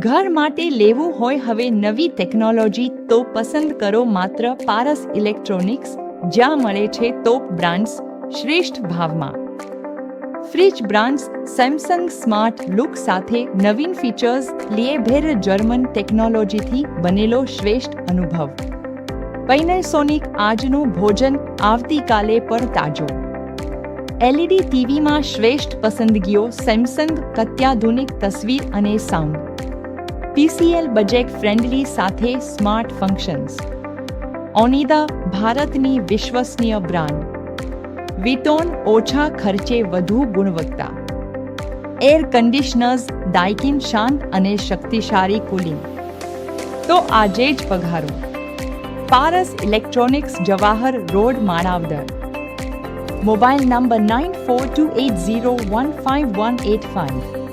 ઘર માટે લેવું હોય હવે નવી ટેકનોલોજી તો પસંદ કરો માત્ર પારસ ઇલેક્ટ્રોનિક્સ, જ્યાં મળે છે ટોપ બ્રાન્ડ્સ શ્રેષ્ઠ ભાવમાં. Fridge brands Samsung smart look સાથે નવીન ફીચર્સ લીએ ભેર જર્મન ટેકનોલોજીથી બનેલો શ્રેષ્ઠ અનુભવ. પેનાસોનિક આજનું ભોજન આવતીકાલે પણ તાજો. એલઈડી ટીવીમાં શ્રેષ્ઠ પસંદગીઓ સેમસંગ અત્યાધુનિક તસવીર અને સાઉન્ડ. TCL બજેટ ફ્રેન્ડલી સાથે સ્માર્ટ ફંક્શન્સ. ઓનિડા ભારતની વિશ્વસનીય બ્રાન્ડ. વિટોન ઓછા ખર્ચે વધુ ગુણવત્તા. એર કન્ડિશનર્સ ડાઇકિન શાંત અને શક્તિશાળી કુલિંગ. તો આજે જ પધારો Paras electronics, Jawahar road, Manavadar. Mobile number 9428015185.